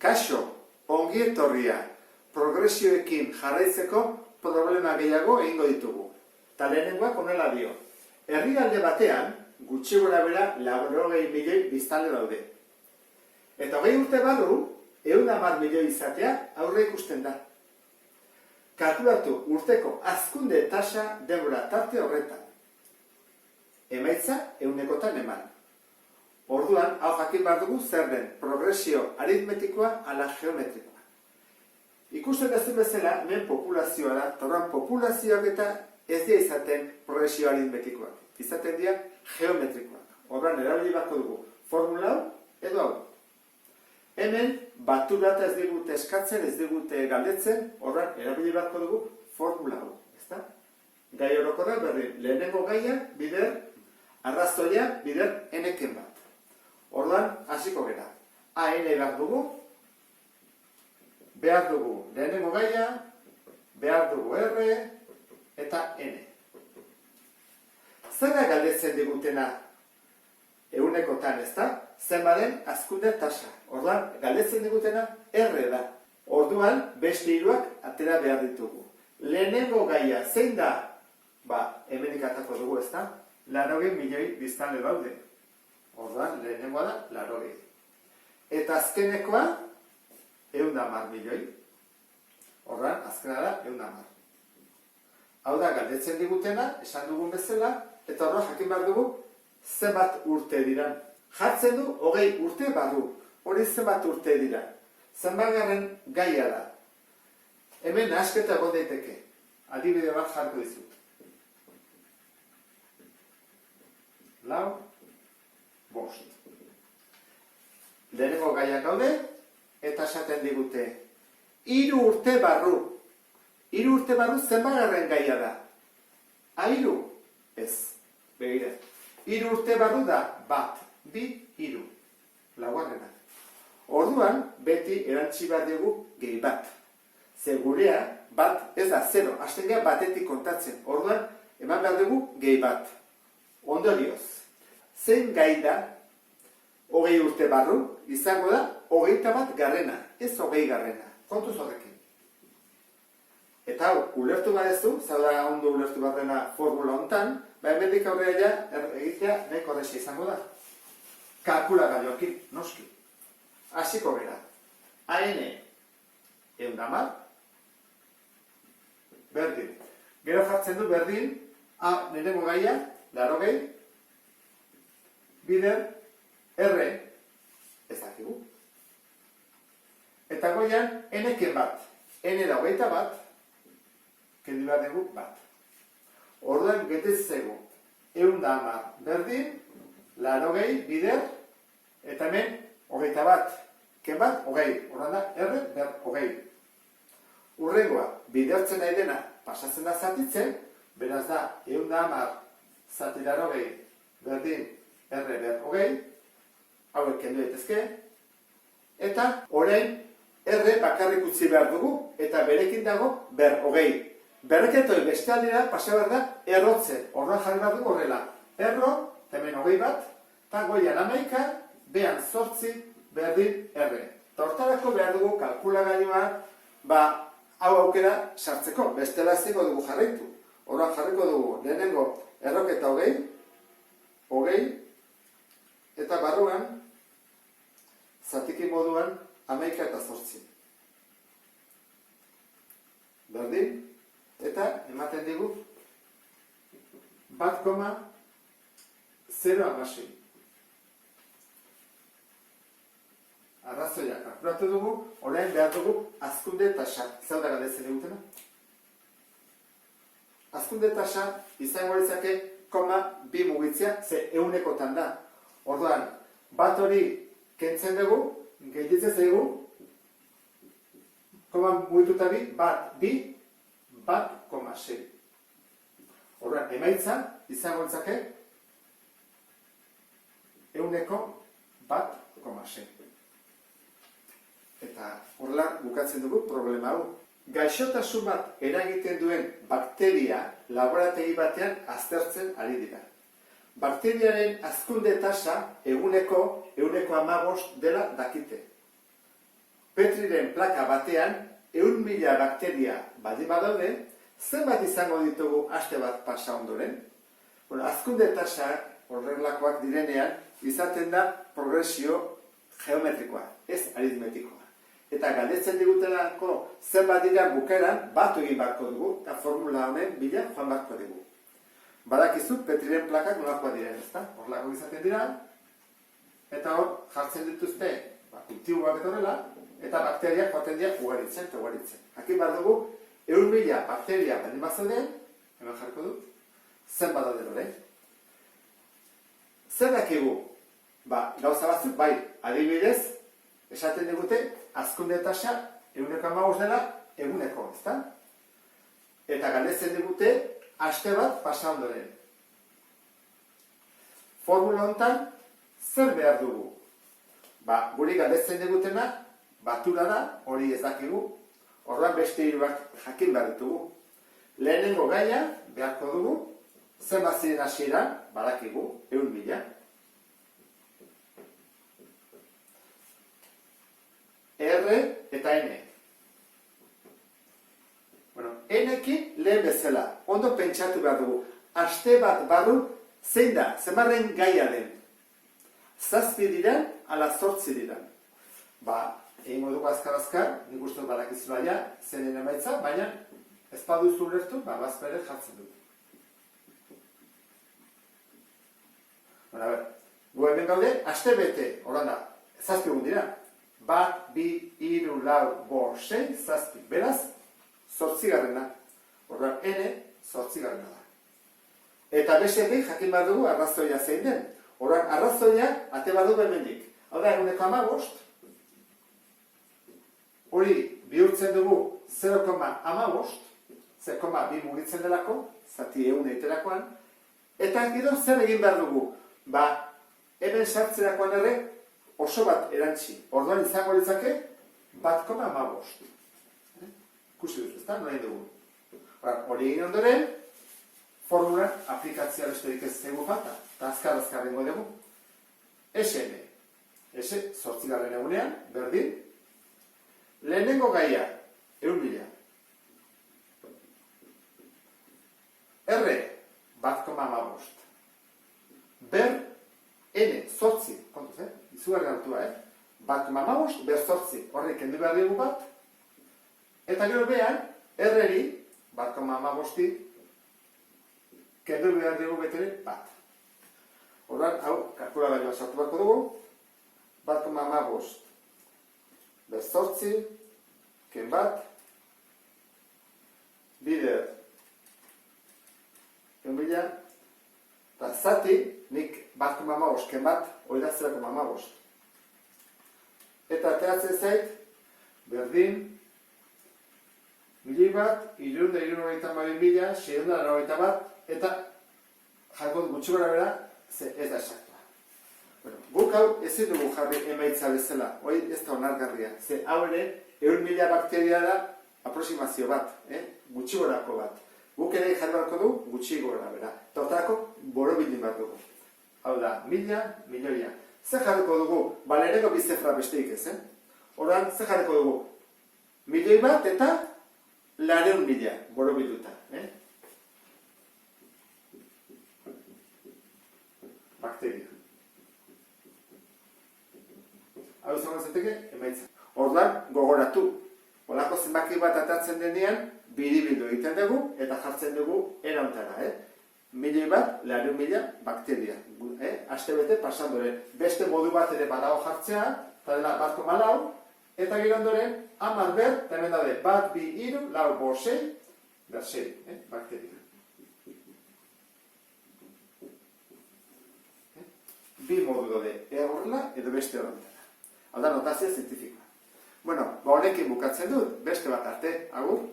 Kaixo, ongi etorria, progresioekin jarraitzeko problema gehiago egingo ditugu. Ta lehenengoak honela dio. Herrialde batean, gutxi gorabehera 80 milioi biztanle daude. Eta 20 urte barru, 110 milioi izatea aurre ikusten da. Kalkulatu urteko hazkunde tasa denbora tarte horretan. Emaitza 100-etan eman. Orduan, hau jakin behar dugu zer den progresio aritmetikoa ala geometrikoa. Ikusten dezun bezala, hemen populazioa da, eta populazioak eta ez dira izaten progresio aritmetikoak. Izaten dira geometrikoak. Orduan, erabili beharko dugu formula hau edo hau. Hemen, batura eta ez digute eskatzen, ez digute galdetzen, orduan, erabili beharko dugu formula hau. Ezta? Gai orokorra berdin, lehenengo gaia, bider, arrazoia, bider, eneken bat. Orduan, hasiko gera. A, N behar dugu lehenengo gaia, behar dugu R, eta N. Zer da galdetzen digutena 100-etan, ez da? Zenbaren hazkunde tasa. Orduan, galdetzen digutena R da. Orduan, beste hiruak atera behar ditugu. Lehenengo gaia, zein da? Hemenik atako dugu, ez da? 80 milioi biztanle daude. Orduan, lehenengoa da, 80. Eta azkenekoa, 110 milioi. Orduan, azkena da, 110. Hau da, galdetzen digutena, esan dugun bezala, eta orduan, jakin behar dugu, zenbat urte dira. Jartzen du, 20 urte barru. Hori zenbat urte dira. Zenbagarren gaia da. Hemen nahasketa egon daiteke. Adibide bat jarko dizut. Lau, bost. Lehenengo gaiak gaude, eta esaten digute. 3 urte barru. 3 urte barru zenbagarren gaia da. Hiru? Ez. Begira. 3 urte barru da bat, 2, 3. Laugarrena. Orduan, beti erantzi behar dugu gehi bat. Ze gurea, bat ez da 0. Hasten gara batetik kontatzen. Orduan, eman behar dugu gehi bat. Ondorioz, zein gai da 20 urte barru, izango da 21 garrena, ez 20 garrena. Kontuz horrekin. Eta hau, ulertu badezu, zau da ondo ulertu barrena formula hontan, hemendik aurrera egitea nahiko horrexe izango da. Kalkulagailuekin, noski. Hasiko gara. AN 110, berdin. Gero jartzen du berdin, lehenengo gaia, 80, bider, R, ez dakigu. Eta goian, N-eken bat. N da 21, kendu behar dugu bat. Orduan, getezego, 110 berdin, 80, bider, eta hemen, 21, ken bat, 20. Orduan da, R, ber, 20. Urrengoa, bidertzen nahi dena, pasatzen da zatitzen, beraz da, 110, zati 80, berdin, R, ber, 20, hauek kendu daitezke, eta orain R bakarrik utzi behar dugu, eta berekin dago ber, 20. Berreketoi beste aldera, pasa behar da, errotzen, orduan jarri behar dugu horrela. Erro, hemen 20 bat, eta goian 11, behan 8, berdin, R. Eta hortarako behar dugu kalkulagailua, hau aukera sartzeko, bestela eziko dugu jarraitu. Orduan jarriko dugu lehenengo erroketa 20, 20, eta barruan, zatiki moduan, 11 eta 8. Berdin, eta ematen digu 1,016. Arrazoia kalkulatu dugu, orain behar dugu hazkunde tasa. Zau da galdetzen digutena? Hazkunde tasa izango litzake 0,2 mugitzea, ze 100-etan da. Orduan, bat hori kentzen dugu, gelditzen zaigu, koma mugituta bi, bat, bi, bat, koma, 6. Orduan, emaitza izango litzake 100-eko bat, koma, 6. Eta horrela bukatzen dugu problema hau. Gaixotasun bat eragiten duen bakteria laborategi batean aztertzen ari dira. Bakteriaren hazkunde tasa eguneko 15 dela dakite. Petriren plaka batean 100.000 bakteria baldin badaude, zenbat izango ditugu aste bat pasa ondoren? Bueno, hazkunde tasak horrelakoak direnean izaten da progresio geometrikoa, ez aritmetikoa. Eta galdetzen digutelako zenbat dira bukaeran batu egin beharko dugu eta formula honen bila joan beharko dugu. Badakizu Petriren plakak nolakoak diren, ezta? Horrelako izaten dira, eta hor jartzen dituzte kultiboak eta horrela, eta bakteriak joaten dira ugaritzen eta ugaritzen. Jakin behar dugu, 100.000 bakteria baldin bazeuden, hemen jarriko dut, zenbat dauden orain. Zer dakigu? Gauza batzuk, bai, adibidez, esaten digute, hazkunde tasa 115 dela eguneko, ezta? Eta galdetzen digute, aste bat pasa ondoren. Formula honetan, zer behar dugu? Guri galdetzen digutena, batura da, hori ez dakigu, orduan beste hiruak jakin behar ditugu. Lehenengo gaia, beharko dugu, zenbat ziren hasieran, badakigu, 100.000. R eta N. N-ekin lehen bezala, ondo pentsatu behar dugu. Aste bat barru, zein da, zenbarren gaia den. 7 diren, ala 8 diren. Egin dugu azkar-azkar, nik uste badakizula ja, zenen emaitza, baina ez baduzu ulertu, bazpere jartzen dut. Gu hemen gaude, aste bete, horan da, 7 egun dira. 1, 2, 3, 4, 5, 6, 7. Beraz, 8 garrena. Horren, N, 8 garrena da. Eta bestetik jakin behar dugu arrazoia zein den. Horren, arrazoia ate behar dugu hemendik. Hau da, eguneko 15, hori bihurtzen dugu 0,15, 0,2 mugitzen delako, zati egun eiterakoan, eta gero zer egin behar dugu? Hemen sartzerakoan ere oso bat erantzi. Orduan izango litzake 1,15. Ikusi dut, ezta? Nola dugu. Hori egin ondoren, formulan aplikatzea besterik ez zego falta. Eta azkar dengo dugu. SN. S, 8 garren egunean, berdin. Lehenengo gaia, 100.000. R, 1,15. Ber, N, 8, kontuz, izugarri altua, 1,15, ber 8, horrek kendu behar dugu bat. Eta gero behan, R-eri, 1,15, kendu behar dugu betere bat. Horren, hau, kalkulagailuan sartu beharko dugu, 1,15, ber 8, ken bat, bider, ken bila, eta zati, nik 1,15, ken bat, hori da 0,15. Eta ateratzen zait, berdin, 1.000.000, 692 bat, eta jarko gutxi gora bera, ez da esaktua. Guk hau ezin dugu jarri emaitza bezala, hori ez da onargarria. Ze hau ere, 100.000 bakteria da aproximazio bat, gutxi gorako bat. Guk ere jarri barko du, gutxi gora bera. Eta otarako, borobildin bat dugu. Hau da, 1.000, milioia. Zer jarriko dugu, balereko bizefra besteik ez, Horan, zer jarriko dugu, milioi bat eta 200.000, borobilduta. Bakteria. Hau izango zeteke, emaitza. Orduan, gogoratu. Olako zenbaki bat atatzen denean, biribildu egiten dugu, eta jartzen dugu erauntara. Milioi bat, 200.000 bakteria. Aste bete pasandoren. Beste modu bat ere badago jartzea, eta dela 1,4, eta gero ondoren, 10 ber, eta hemen daude, 1, 2, 3, 4, 5, 6, ber 6, bakteria. Bi modu daude, horrela edo beste horrela. Hau da, notazia zientifikoa. Honekin bukatzen dut, beste bat arte, agur.